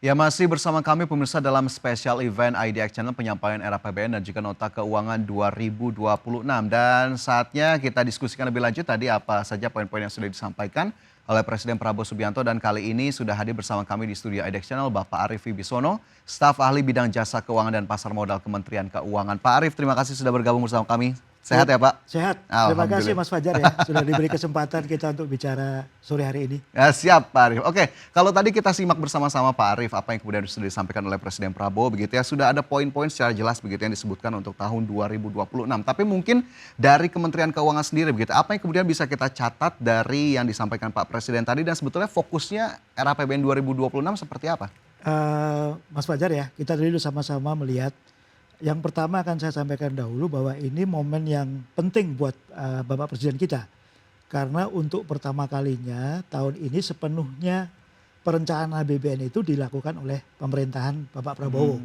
Ya, masih bersama kami pemirsa dalam spesial event IDX Channel penyampaian RAPBN dan juga nota keuangan 2026. Dan saatnya kita diskusikan lebih lanjut tadi apa saja poin-poin yang sudah disampaikan oleh Presiden Prabowo Subianto, dan kali ini sudah hadir bersama kami di studio IDX Channel Bapak Arief Wibisono, staf ahli bidang jasa keuangan dan pasar modal Kementerian Keuangan. Pak Arief, terima kasih sudah bergabung bersama kami. Sehat ya Pak? Sehat. Terima kasih Mas Fajar ya sudah diberi kesempatan kita untuk bicara sore hari ini. Ya, siap Pak Arief. Oke, kalau tadi kita simak bersama-sama Pak Arief apa yang kemudian sudah disampaikan oleh Presiden Prabowo begitu ya, sudah ada poin-poin secara jelas begitu yang disebutkan untuk tahun 2026. Tapi mungkin dari Kementerian Keuangan sendiri begitu, apa yang kemudian bisa kita catat dari yang disampaikan Pak Presiden tadi dan sebetulnya fokusnya RAPBN 2026 seperti apa? Mas Fajar ya, kita dulu sama-sama melihat. Yang pertama akan saya sampaikan dahulu bahwa ini momen yang penting buat Bapak Presiden kita. Karena untuk pertama kalinya tahun ini sepenuhnya perencanaan APBN itu dilakukan oleh pemerintahan Bapak Prabowo.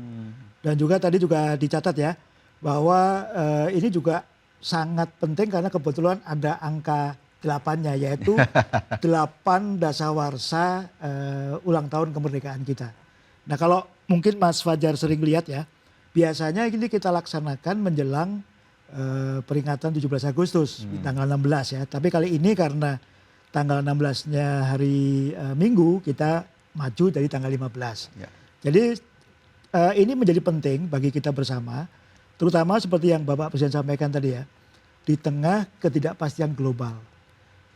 Dan juga tadi juga dicatat ya bahwa ini juga sangat penting karena kebetulan ada angka 8-nya yaitu 8 dasawarsa ulang tahun kemerdekaan kita. Nah kalau mungkin Mas Fajar sering lihat ya, biasanya ini kita laksanakan menjelang peringatan 17 Agustus tanggal 16 ya. Tapi kali ini karena tanggal 16-nya hari Minggu kita maju dari tanggal 15. Ya. Jadi ini menjadi penting bagi kita bersama, terutama seperti yang Bapak Presiden sampaikan tadi ya, di tengah ketidakpastian global.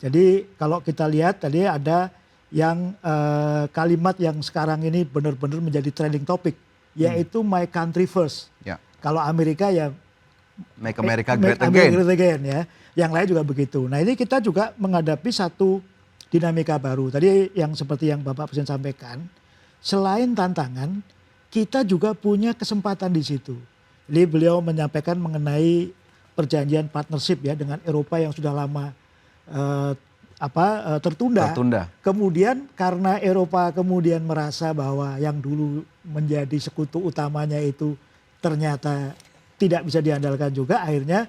Jadi kalau kita lihat tadi ada yang kalimat yang sekarang ini benar-benar menjadi trending topic, yaitu my country first. Ya. Kalau Amerika ya make America great again ya. Yang lain juga begitu. Nah ini kita juga menghadapi satu dinamika baru. Tadi yang seperti yang Bapak Presiden sampaikan, selain tantangan, kita juga punya kesempatan di situ. Jadi beliau menyampaikan mengenai perjanjian partnership ya dengan Eropa yang sudah lama tertunda. Kemudian karena Eropa kemudian merasa bahwa yang dulu menjadi sekutu utamanya itu ternyata tidak bisa diandalkan juga, akhirnya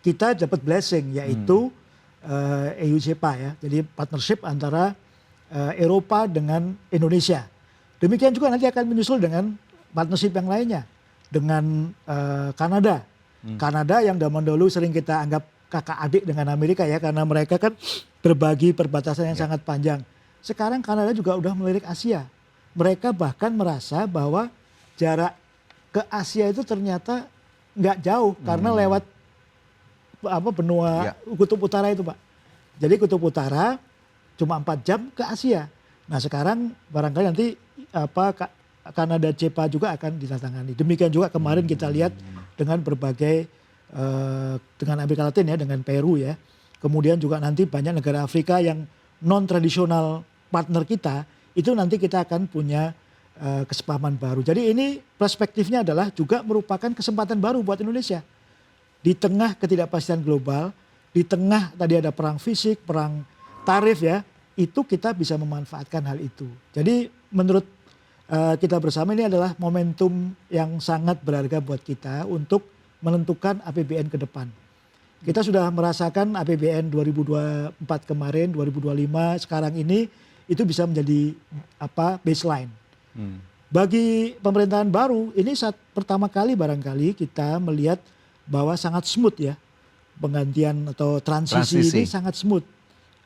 kita dapat blessing yaitu EU-CEPA ya. Jadi partnership antara Eropa dengan Indonesia. Demikian juga nanti akan menyusul dengan partnership yang lainnya dengan Kanada. Kanada yang zaman dulu sering kita anggap kakak adik dengan Amerika ya, karena mereka kan berbagi perbatasan yang sangat panjang. Sekarang Kanada juga udah melirik Asia. Mereka bahkan merasa bahwa jarak ke Asia itu ternyata nggak jauh karena lewat benua kutub utara itu Pak. Jadi kutub utara cuma 4 jam ke Asia. Nah sekarang barangkali nanti Kanada CEPA juga akan ditandatangani. Demikian juga kemarin kita lihat dengan berbagai dengan Amerika Latin ya, dengan Peru ya. Kemudian juga nanti banyak negara Afrika yang non-tradisional partner kita, itu nanti kita akan punya kesepahaman baru. Jadi ini perspektifnya adalah juga merupakan kesempatan baru buat Indonesia. Di tengah ketidakpastian global, di tengah tadi ada perang fisik, perang tarif ya, itu kita bisa memanfaatkan hal itu. Jadi menurut kita bersama ini adalah momentum yang sangat berharga buat kita untuk menentukan APBN ke depan. Kita sudah merasakan APBN 2024 kemarin, 2025 sekarang ini itu bisa menjadi baseline. Bagi pemerintahan baru ini saat pertama kali barangkali kita melihat bahwa sangat smooth ya penggantian atau transisi ini sangat smooth.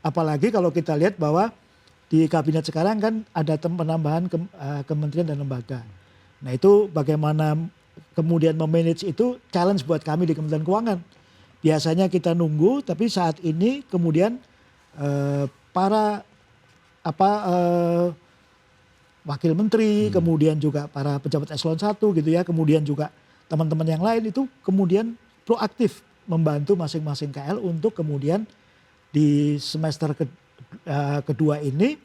Apalagi kalau kita lihat bahwa di kabinet sekarang kan ada penambahan kementerian dan lembaga. Nah itu bagaimana kemudian memanage itu challenge buat kami di Kementerian Keuangan. Biasanya kita nunggu, tapi saat ini kemudian para wakil menteri, kemudian juga para pejabat eselon 1 gitu ya, kemudian juga teman-teman yang lain itu kemudian proaktif membantu masing-masing KL untuk kemudian di semester kedua ini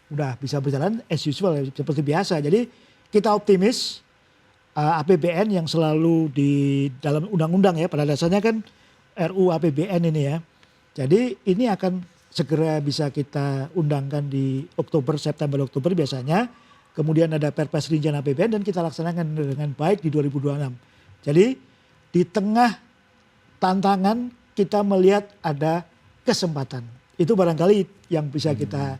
udah bisa berjalan as usual seperti biasa. Jadi kita optimis. APBN yang selalu di dalam undang-undang ya, pada dasarnya kan RUU APBN ini ya. Jadi ini akan segera bisa kita undangkan di September Oktober biasanya. Kemudian ada Perpres rincian APBN dan kita laksanakan dengan baik di 2026. Jadi di tengah tantangan kita melihat ada kesempatan. Itu barangkali yang bisa kita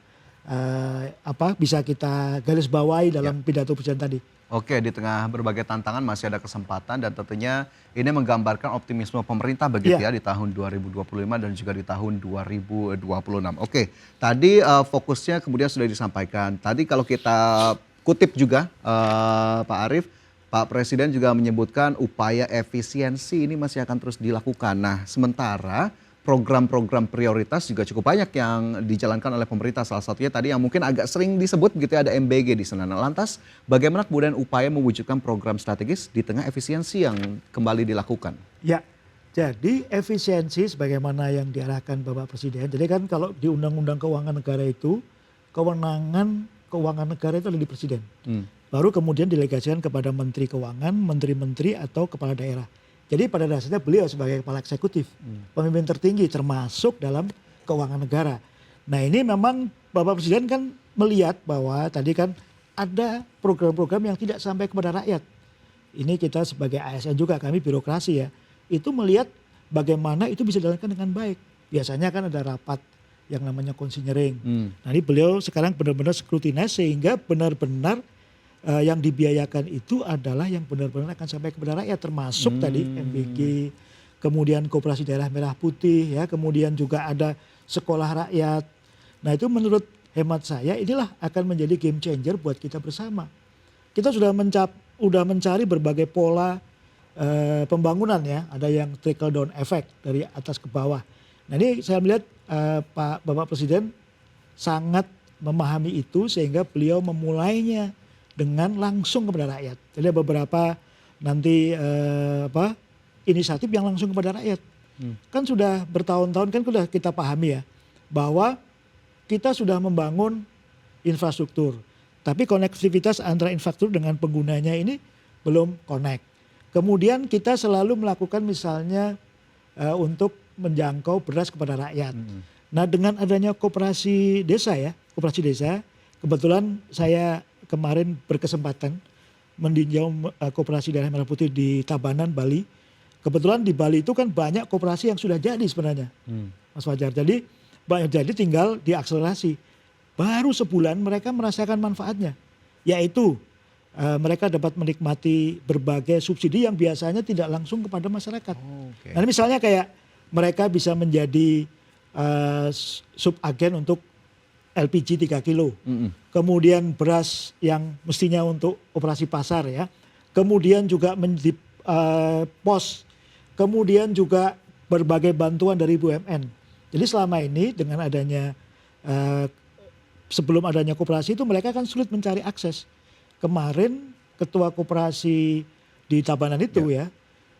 bisa kita garis bawahi dalam pidato presiden tadi. Oke, di tengah berbagai tantangan masih ada kesempatan dan tentunya ini menggambarkan optimisme pemerintah begitu Iya. ya di tahun 2025 dan juga di tahun 2026. Oke, tadi fokusnya kemudian sudah disampaikan. Tadi kalau kita kutip juga Pak Arief, Pak Presiden juga menyebutkan upaya efisiensi ini masih akan terus dilakukan. Nah, sementara program-program prioritas juga cukup banyak yang dijalankan oleh pemerintah. Salah satunya tadi yang mungkin agak sering disebut gitu ya, ada MBG di sana. Nah, lantas bagaimana kemudian upaya mewujudkan program strategis di tengah efisiensi yang kembali dilakukan? Ya, jadi efisiensi sebagaimana yang diarahkan Bapak Presiden. Jadi kan kalau di Undang-Undang Keuangan Negara itu, kewenangan keuangan negara itu ada di Presiden. Baru kemudian delegasikan kepada Menteri Keuangan, Menteri-Menteri atau Kepala Daerah. Jadi pada dasarnya beliau sebagai kepala eksekutif, pemimpin tertinggi termasuk dalam keuangan negara. Nah ini memang Bapak Presiden kan melihat bahwa tadi kan ada program-program yang tidak sampai kepada rakyat. Ini kita sebagai ASN juga, kami birokrasi ya, itu melihat bagaimana itu bisa dilakukan dengan baik. Biasanya kan ada rapat yang namanya consignering. Nah ini beliau sekarang benar-benar scrutinize sehingga benar-benar yang dibiayakan itu adalah yang benar-benar akan sampai kepada rakyat, termasuk tadi MBG, kemudian Koperasi Daerah Merah Putih, ya, kemudian juga ada sekolah rakyat. Nah itu menurut hemat saya inilah akan menjadi game changer buat kita bersama. Kita sudah mencari berbagai pola pembangunan ya, ada yang trickle down effect dari atas ke bawah. Nah ini saya melihat Bapak Presiden sangat memahami itu sehingga beliau memulainya dengan langsung kepada rakyat. Jadi ada beberapa nanti inisiatif yang langsung kepada rakyat. Kan sudah bertahun-tahun kan sudah kita pahami ya bahwa kita sudah membangun infrastruktur. Tapi konektivitas antara infrastruktur dengan penggunanya ini belum connect. Kemudian kita selalu melakukan misalnya untuk menjangkau beras kepada rakyat. Nah dengan adanya koperasi desa ya, koperasi desa, kebetulan saya kemarin berkesempatan meninjau koperasi daerah Merah Putih di Tabanan, Bali. Kebetulan di Bali itu kan banyak koperasi yang sudah jadi sebenarnya, Mas Fajar. Jadi banyak jadi tinggal diakselerasi. Baru sebulan mereka merasakan manfaatnya, yaitu mereka dapat menikmati berbagai subsidi yang biasanya tidak langsung kepada masyarakat. Nah misalnya kayak mereka bisa menjadi subagen untuk LPG 3 kilo. Kemudian beras yang mestinya untuk operasi pasar ya. Kemudian juga menjadi pos. Kemudian juga berbagai bantuan dari BUMN. Jadi selama ini dengan adanya sebelum adanya koperasi itu mereka kan sulit mencari akses. Kemarin ketua koperasi di Tabanan itu ya,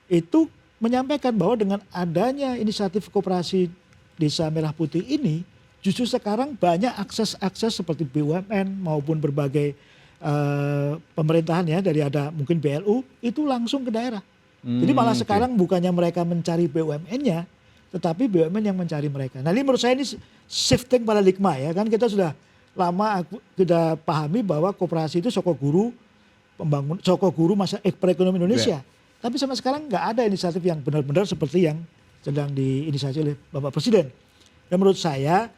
itu menyampaikan bahwa dengan adanya inisiatif koperasi Desa Merah Putih ini, justru sekarang banyak akses-akses seperti BUMN maupun berbagai pemerintahan ya, dari ada mungkin BLU itu langsung ke daerah. Jadi malah sekarang bukannya mereka mencari BUMN-nya, tetapi BUMN yang mencari mereka. Nah ini menurut saya ini shifting paradigma ya, kan kita sudah lama kita pahami bahwa koperasi itu sokok guru masa perekonomian Indonesia. Tapi sampai sekarang nggak ada inisiatif yang benar-benar seperti yang sedang diinisiasi oleh Bapak Presiden. Dan menurut saya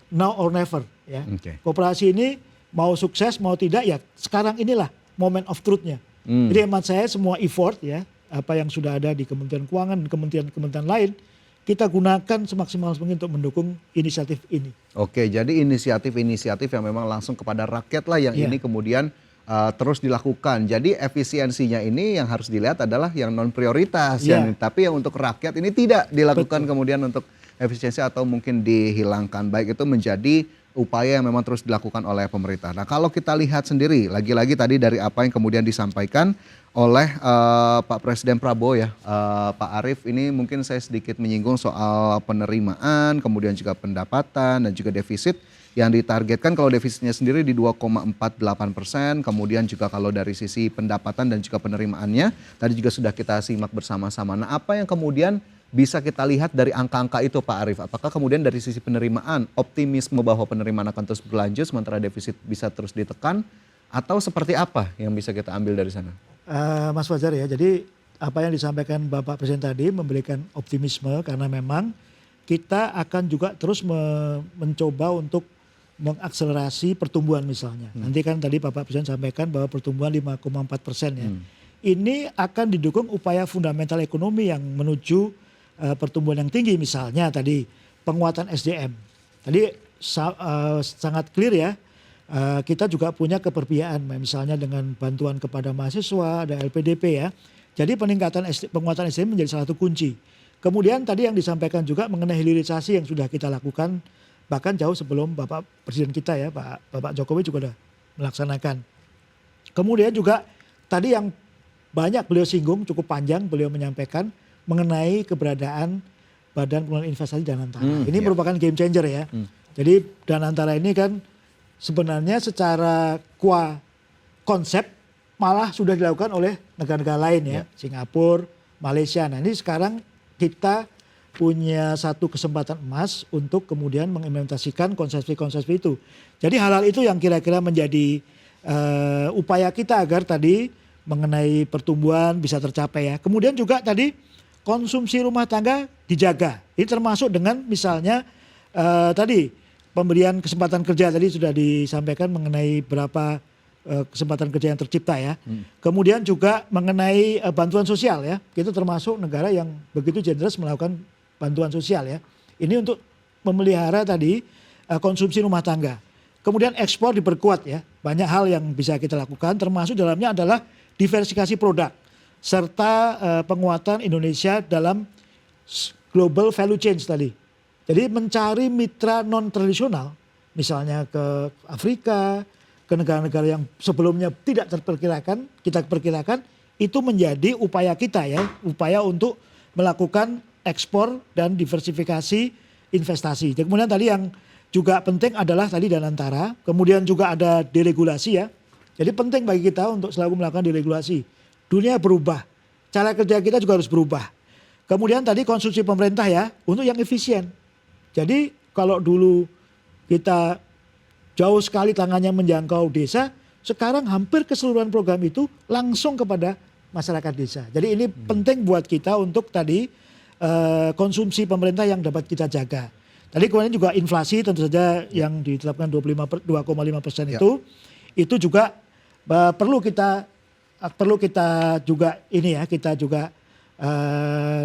now or never ya. Koperasi ini mau sukses mau tidak ya sekarang inilah moment of truth-nya. Jadi hemat saya semua effort ya apa yang sudah ada di Kementerian Keuangan dan kementerian lain kita gunakan semaksimal mungkin untuk mendukung inisiatif ini. Oke, jadi inisiatif-inisiatif yang memang langsung kepada rakyat lah yang ini kemudian terus dilakukan. Jadi efisiensinya ini yang harus dilihat adalah yang non prioritas, tapi yang untuk rakyat ini tidak dilakukan kemudian untuk efisiensi atau mungkin dihilangkan. Baik itu menjadi upaya yang memang terus dilakukan oleh pemerintah. Nah kalau kita lihat sendiri, lagi-lagi tadi dari apa yang kemudian disampaikan oleh Pak Presiden Prabowo ya, Pak Arief, ini mungkin saya sedikit menyinggung soal penerimaan, kemudian juga pendapatan dan juga defisit yang ditargetkan kalau defisitnya sendiri di 2,48%, kemudian juga kalau dari sisi pendapatan dan juga penerimaannya, tadi juga sudah kita simak bersama-sama. Nah apa yang kemudian bisa kita lihat dari angka-angka itu Pak Arief? Apakah kemudian dari sisi penerimaan, optimisme bahwa penerimaan akan terus berlanjut sementara defisit bisa terus ditekan? Atau seperti apa yang bisa kita ambil dari sana? Mas Fajar ya, jadi apa yang disampaikan Bapak Presiden tadi memberikan optimisme karena memang kita akan juga terus mencoba untuk mengakselerasi pertumbuhan misalnya. Nanti kan tadi Bapak Presiden sampaikan bahwa pertumbuhan 5,4% ya. Ini akan didukung upaya fundamental ekonomi yang menuju pertumbuhan yang tinggi, misalnya tadi penguatan SDM. Tadi sangat clear ya, kita juga punya keberpihakan misalnya dengan bantuan kepada mahasiswa, ada LPDP ya. Jadi penguatan SDM menjadi salah satu kunci. Kemudian tadi yang disampaikan juga mengenai hilirisasi yang sudah kita lakukan bahkan jauh sebelum Bapak Presiden kita ya, Bapak Jokowi juga sudah melaksanakan. Kemudian juga tadi yang banyak beliau singgung, cukup panjang beliau menyampaikan mengenai keberadaan Badan Pengelolaan Investasi Danantara. Ini merupakan game changer ya. Jadi Danantara ini kan sebenarnya secara konsep malah sudah dilakukan oleh negara-negara lain ya. Singapura, Malaysia. Nah ini sekarang kita punya satu kesempatan emas untuk kemudian mengimplementasikan konsepsi-konsepsi itu. Jadi hal-hal itu yang kira-kira menjadi upaya kita agar tadi mengenai pertumbuhan bisa tercapai ya. Kemudian juga tadi konsumsi rumah tangga dijaga. Ini termasuk dengan misalnya tadi pemberian kesempatan kerja tadi sudah disampaikan mengenai berapa kesempatan kerja yang tercipta ya. Kemudian juga mengenai bantuan sosial ya. Kita termasuk negara yang begitu generous melakukan bantuan sosial ya. Ini untuk memelihara tadi konsumsi rumah tangga. Kemudian ekspor diperkuat ya. Banyak hal yang bisa kita lakukan termasuk dalamnya adalah diversifikasi produk serta penguatan Indonesia dalam global value chain tadi. Jadi mencari mitra non tradisional misalnya ke Afrika, ke negara-negara yang sebelumnya tidak terperkirakan, kita perkirakan itu menjadi upaya kita ya, upaya untuk melakukan ekspor dan diversifikasi investasi. Kemudian tadi yang juga penting adalah tadi Danantara, kemudian juga ada deregulasi ya. Jadi penting bagi kita untuk selalu melakukan deregulasi. Dunia berubah, cara kerja kita juga harus berubah. Kemudian tadi konsumsi pemerintah ya, untuk yang efisien. Jadi kalau dulu kita jauh sekali tangannya menjangkau desa, sekarang hampir keseluruhan program itu langsung kepada masyarakat desa. Jadi ini penting buat kita untuk tadi konsumsi pemerintah yang dapat kita jaga. Tadi kemudian juga inflasi tentu saja yang ditetapkan 2,5% itu juga perlu kita juga ini ya, kita juga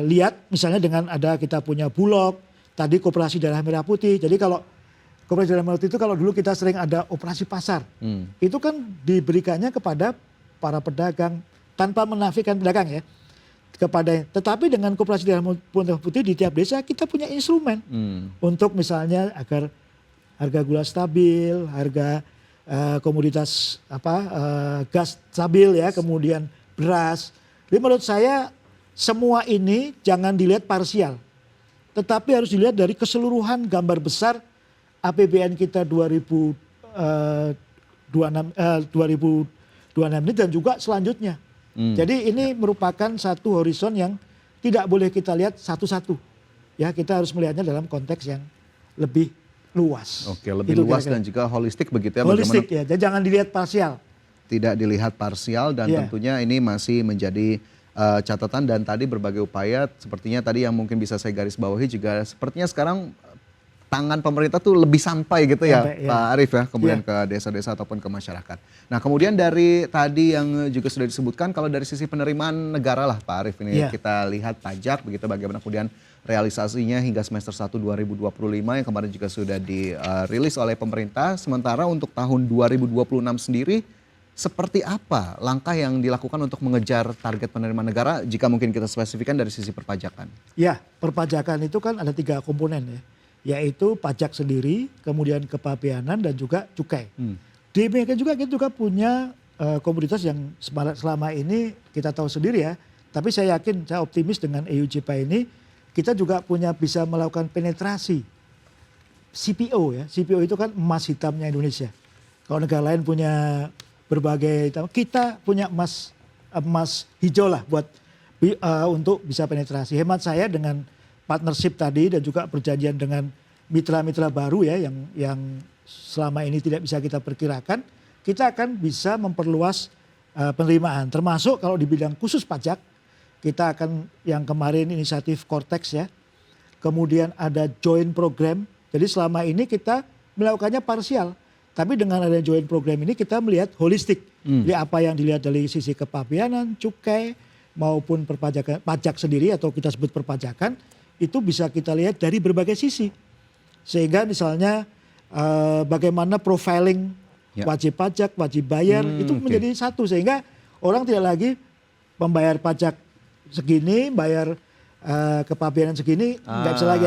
lihat misalnya dengan ada kita punya Bulog, tadi Koperasi Darah Merah Putih. Jadi kalau Koperasi Darah Merah Putih itu kalau dulu kita sering ada operasi pasar, itu kan diberikannya kepada para pedagang tanpa menafikan pedagang ya. Tetapi dengan Koperasi Darah Merah Putih di tiap desa kita punya instrumen untuk misalnya agar harga gula stabil, harga komoditas gas stabil ya, kemudian beras. Jadi menurut saya semua ini jangan dilihat parsial, tetapi harus dilihat dari keseluruhan gambar besar APBN kita 2026 ini dan juga selanjutnya. Jadi ini merupakan satu horizon yang tidak boleh kita lihat satu-satu. Ya, kita harus melihatnya dalam konteks yang lebih luas. Oke, lebih itu luas kira-kira. dan juga holistik begitu ya. Holistik ya, jadi jangan dilihat parsial. Tidak dilihat parsial dan tentunya ini masih menjadi catatan dan tadi berbagai upaya sepertinya tadi yang mungkin bisa saya garis bawahi juga sepertinya sekarang tangan pemerintah tuh lebih sampai gitu ya, Pak Arief ya, kemudian ke desa-desa ataupun ke masyarakat. Nah kemudian dari tadi yang juga sudah disebutkan kalau dari sisi penerimaan negara lah Pak Arief ini kita lihat pajak begitu bagaimana kemudian realisasinya hingga semester 1 2025 yang kemarin juga sudah dirilis oleh pemerintah. Sementara untuk tahun 2026 sendiri seperti apa langkah yang dilakukan untuk mengejar target penerimaan negara jika mungkin kita spesifikkan dari sisi perpajakan? Ya, perpajakan itu kan ada 3 komponen ya. Yaitu pajak sendiri, kemudian kepabeanan dan juga cukai. Di Amerika juga kita juga punya komoditas yang selama ini kita tahu sendiri ya. Tapi saya yakin, saya optimis dengan EUJPA ini kita juga punya bisa melakukan penetrasi CPO ya. CPO itu kan emas hitamnya Indonesia. Kalau negara lain punya berbagai, kita punya emas hijau lah buat untuk bisa penetrasi. Hemat saya dengan partnership tadi dan juga perjanjian dengan mitra-mitra baru ya yang selama ini tidak bisa kita perkirakan, kita akan bisa memperluas penerimaan. Termasuk kalau di bidang khusus pajak, kita akan yang kemarin inisiatif Cortex ya, kemudian ada joint program. Jadi selama ini kita melakukannya parsial. Tapi dengan adanya joint program ini kita melihat holistik. Jadi apa yang dilihat dari sisi kepabeanan, cukai, maupun perpajakan, pajak sendiri atau kita sebut perpajakan, itu bisa kita lihat dari berbagai sisi. Sehingga misalnya bagaimana profiling wajib pajak, wajib bayar, itu menjadi satu. Sehingga orang tidak lagi membayar pajak segini, bayar kepabeanan segini, nggak bisa lagi.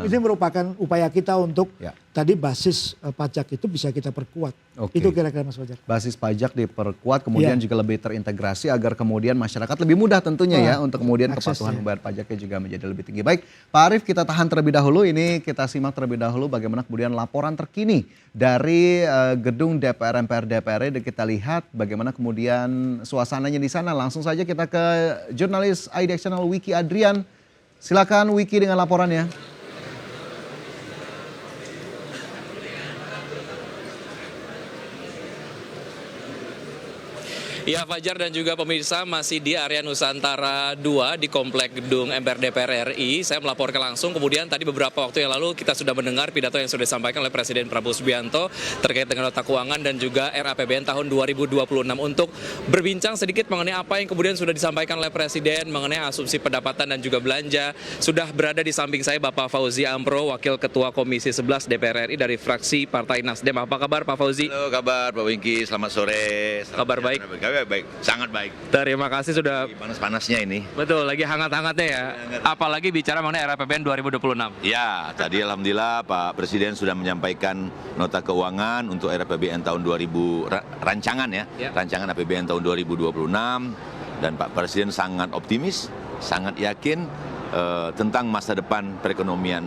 Ini merupakan upaya kita untuk tadi basis pajak itu bisa kita perkuat. Itu kira-kira Mas Fajar. Basis pajak diperkuat, kemudian juga lebih terintegrasi agar kemudian masyarakat lebih mudah tentunya ya untuk kemudian kepatuhan membayar pajaknya juga menjadi lebih tinggi. Baik, Pak Arief, kita tahan terlebih dahulu. Ini kita simak terlebih dahulu bagaimana kemudian laporan terkini dari gedung DPR MPR DPR dan kita lihat bagaimana kemudian suasananya di sana. Langsung saja kita ke jurnalis IDX Channel Wiki Adrian. Silakan Wiki dengan laporannya. Ya, Fajar dan juga pemirsa, masih di area Nusantara 2 di Komplek Gedung MPR DPR RI. Saya melaporkan langsung, kemudian tadi beberapa waktu yang lalu kita sudah mendengar pidato yang sudah disampaikan oleh Presiden Prabowo Subianto terkait dengan nota keuangan dan juga RAPBN tahun 2026. Untuk berbincang sedikit mengenai apa yang kemudian sudah disampaikan oleh Presiden mengenai asumsi pendapatan dan juga belanja, sudah berada di samping saya Bapak Fauzi Amro, Wakil Ketua Komisi 11 DPR RI dari fraksi Partai Nasdem. Apa kabar Pak Fauzi? Halo, kabar Pak Wingki, selamat sore. Kabar baik? Baik, sangat baik. Terima kasih sudah. Panas-panasnya ini. Betul, lagi hangat-hangatnya ya. Apalagi bicara mengenai RAPBN 2026. Ya, tadi alhamdulillah Pak Presiden sudah menyampaikan nota keuangan untuk RAPBN tahun 2000, rancangan ya, rancangan APBN tahun 2026. Dan Pak Presiden sangat optimis, sangat yakin tentang masa depan perekonomian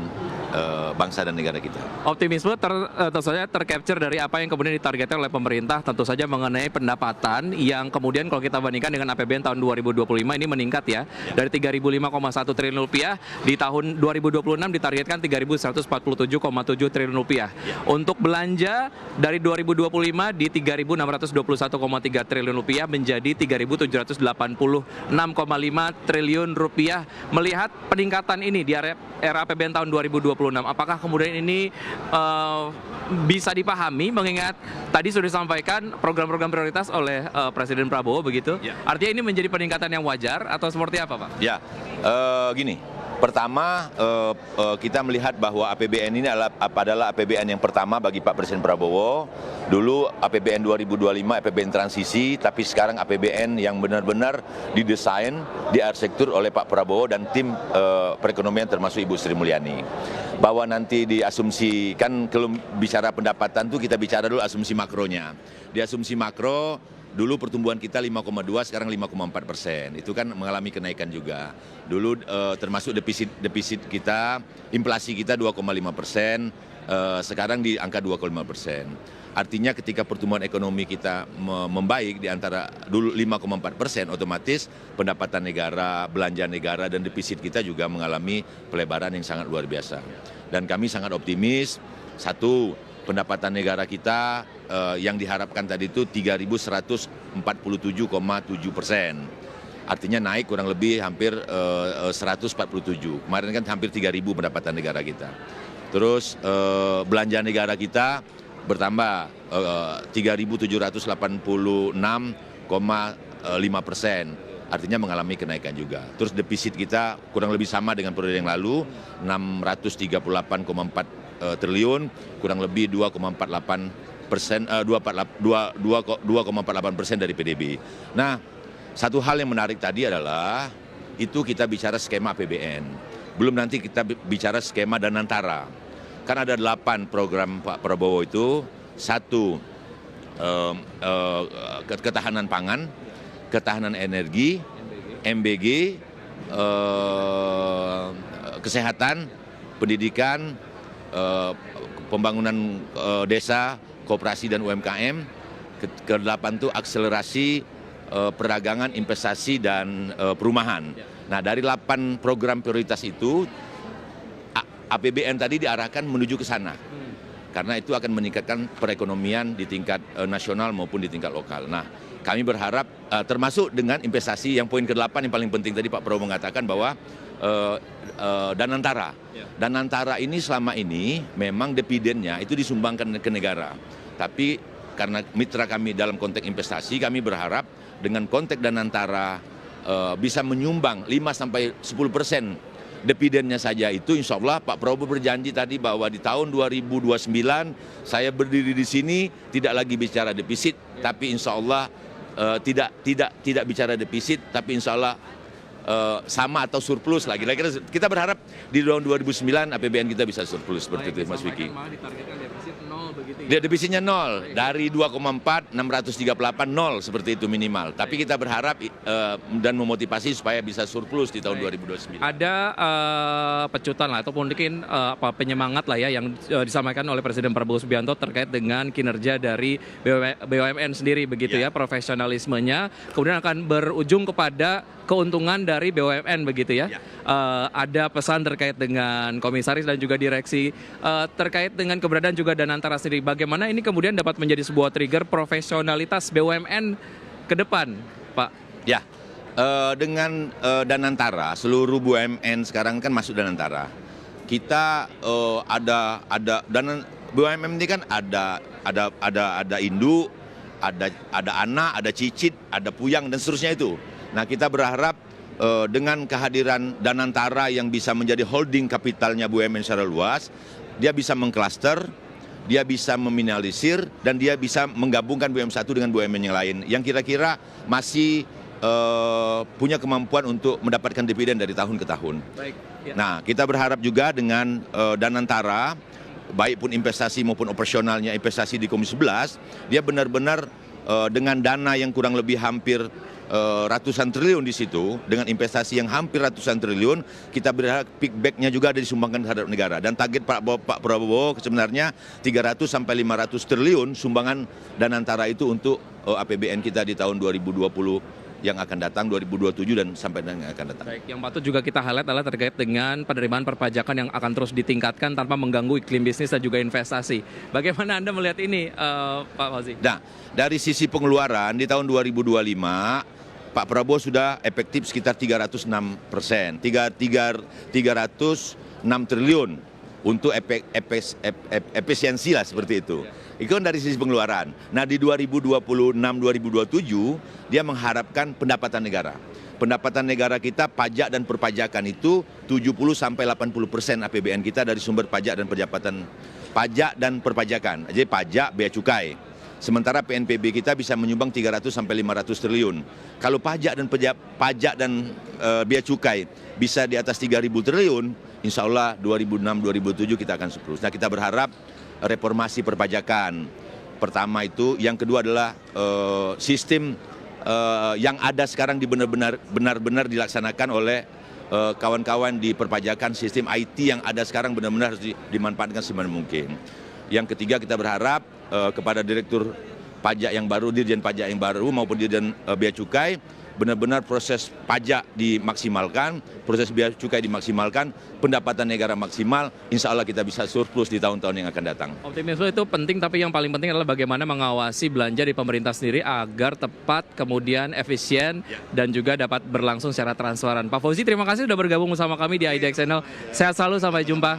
bangsa dan negara kita. Optimisme tentu saja tercapture dari apa yang kemudian ditargetkan oleh pemerintah, tentu saja mengenai pendapatan yang kemudian kalau kita bandingkan dengan APBN tahun 2025 ini meningkat ya. Dari 3.005,1 triliun rupiah di tahun 2026 ditargetkan 3.147,7 triliun rupiah. Untuk belanja dari 2025 di 3.621,3 triliun rupiah menjadi 3.786,5 triliun rupiah. Melihat peningkatan ini di era APBN tahun 2026, apakah kemudian ini bisa dipahami mengingat tadi sudah disampaikan program-program prioritas oleh Presiden Prabowo begitu? Ya. Artinya ini menjadi peningkatan yang wajar atau seperti apa, Pak? Ya, gini. Pertama, kita melihat bahwa APBN ini adalah APBN yang pertama bagi Pak Presiden Prabowo. Dulu APBN 2025, APBN transisi, tapi sekarang APBN yang benar-benar didesain, diarsitektur oleh Pak Prabowo dan tim perekonomian termasuk Ibu Sri Mulyani. Bahwa nanti diasumsikan, kalau bicara pendapatan tuh kita bicara dulu asumsi makronya. Di asumsi makro, dulu pertumbuhan kita 5,2, sekarang 5,4%. Itu kan mengalami kenaikan juga. Dulu termasuk defisit kita, inflasi kita 2,5%, sekarang di angka 2,5%. Artinya ketika pertumbuhan ekonomi kita membaik di antara dulu 5,4%, otomatis pendapatan negara, belanja negara, dan defisit kita juga mengalami pelebaran yang sangat luar biasa. Dan kami sangat optimis, satu, pendapatan negara kita yang diharapkan tadi itu 3.147,7%. Artinya naik kurang lebih hampir 147. Kemarin kan hampir 3.000 pendapatan negara kita. Terus belanja negara kita bertambah 3.786,5%. Artinya mengalami kenaikan juga. Terus defisit kita kurang lebih sama dengan periode yang lalu, 638,4 triliun, kurang lebih 2,48% dari PDB. Nah, satu hal yang menarik tadi adalah itu kita bicara skema APBN. Belum nanti kita bicara skema Danantara. Kan ada 8 program Pak Prabowo itu, satu ketahanan pangan, ketahanan energi, MBG, kesehatan, pendidikan, pembangunan desa, koperasi dan UMKM. Ke-8 itu akselerasi perdagangan, investasi dan perumahan. Nah, dari 8 program prioritas itu APBN tadi diarahkan menuju ke sana. Karena itu akan meningkatkan perekonomian di tingkat nasional maupun di tingkat lokal. Nah, kami berharap termasuk dengan investasi yang poin ke-8 yang paling penting tadi Pak Prabowo mengatakan bahwa Danantara. Danantara ini selama ini memang dividennya itu disumbangkan ke negara. Tapi karena mitra kami dalam konteks investasi, kami berharap dengan konteks Danantara bisa menyumbang 5-10% dividennya saja itu, insya Allah Pak Prabowo berjanji tadi bahwa di tahun 2029 saya berdiri di sini tidak lagi bicara defisit, tapi insya Allah tidak bicara defisit, tapi insya Allah sama atau surplus lagi. Kita berharap di tahun 2009 APBN kita bisa surplus seperti itu, Mas Vicky. Ditargetkan defisit 0 begitu ya. Dia defisitnya 0, dari 2,4, 638, 0 seperti itu minimal. Tapi kita berharap dan memotivasi supaya bisa surplus di tahun 2029. Ada pecutan lah ataupun mungkin penyemangat lah ya yang disampaikan oleh Presiden Prabowo Subianto terkait dengan kinerja dari BUMN sendiri begitu ya, profesionalismenya kemudian akan berujung kepada keuntungan dari BUMN begitu ya. Ada pesan terkait dengan komisaris dan juga direksi terkait dengan keberadaan juga Danantara sendiri. Bagaimana ini kemudian dapat menjadi sebuah trigger profesionalitas BUMN ke depan, Pak? Ya, dengan Danantara, seluruh BUMN sekarang kan masuk Danantara. Kita ada BUMN ini kan ada induk, ada anak, ada cicit, ada puyang dan seterusnya itu. Nah, kita berharap dengan kehadiran Danantara yang bisa menjadi holding kapitalnya BUMN secara luas, dia bisa mengklaster, dia bisa meminimalisir, dan dia bisa menggabungkan BUMN satu dengan BUMN yang lain, yang kira-kira masih punya kemampuan untuk mendapatkan dividen dari tahun ke tahun. Baik. Ya. Nah, kita berharap juga dengan Danantara, baik pun investasi maupun operasionalnya investasi di Komisi 11, dia benar-benar dengan dana yang kurang lebih hampir ratusan triliun di situ, dengan investasi yang hampir ratusan triliun, kita berharap kickback-nya juga ada disumbangkan terhadap negara. Dan target Pak Prabowo sebenarnya 300-500 triliun sumbangan Danantara itu untuk APBN kita di tahun 2020 yang akan datang, 2027 dan sampai yang akan datang. Baik, yang patut juga kita highlight adalah terkait dengan penerimaan perpajakan yang akan terus ditingkatkan tanpa mengganggu iklim bisnis dan juga investasi. Bagaimana Anda melihat ini, Pak Fauzi? Nah, dari sisi pengeluaran di tahun 2025, Pak Prabowo sudah efektif sekitar 306%, 306 triliun untuk efisiensi lah seperti itu. Itu kan dari sisi pengeluaran. Nah, di 2026-2027 dia mengharapkan pendapatan negara. Pendapatan negara kita pajak dan perpajakan itu 70-80% APBN kita dari sumber pajak dan perpajakan. Jadi pajak, bea cukai. Sementara PNBP kita bisa menyumbang 300-500 triliun. Kalau pajak dan bea cukai bisa di atas 3.000 triliun, insya Allah 2006-2007 kita akan surplus. Nah, kita berharap reformasi perpajakan pertama itu, yang kedua adalah sistem yang ada sekarang benar-benar dilaksanakan oleh kawan-kawan di perpajakan, sistem IT yang ada sekarang benar-benar harus dimanfaatkan semaksimal mungkin. Yang ketiga, kita berharap kepada Direktur Pajak yang baru, Dirjen Pajak yang baru maupun Dirjen Bea Cukai, benar-benar proses pajak dimaksimalkan, proses bea cukai dimaksimalkan, pendapatan negara maksimal, insya Allah kita bisa surplus di tahun-tahun yang akan datang. Optimisme itu penting, tapi yang paling penting adalah bagaimana mengawasi belanja di pemerintah sendiri agar tepat, kemudian efisien, dan juga dapat berlangsung secara transparan. Pak Fauzi, terima kasih sudah bergabung bersama kami di IDX Channel. Sehat selalu, sampai jumpa.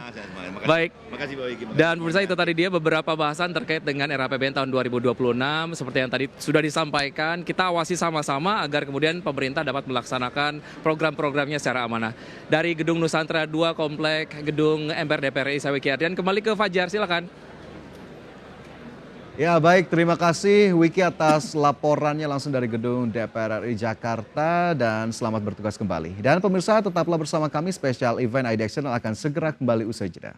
Baik. Makasih, Pak Wiki. Dan pemirsa, itu tadi dia beberapa bahasan terkait dengan RAPBN tahun 2026. Seperti yang tadi sudah disampaikan, kita awasi sama-sama agar kemudian pemerintah dapat melaksanakan program-programnya secara amanah. Dari Gedung Nusantara 2, Komplek Gedung MPR DPR RI, saya Wiki Ardian. Kembali ke Fajar, silakan. Ya baik, terima kasih Wiki atas laporannya langsung dari Gedung DPR RI Jakarta, dan selamat bertugas kembali. Dan pemirsa, tetaplah bersama kami, spesial event IDX Channel akan segera kembali usai jeda.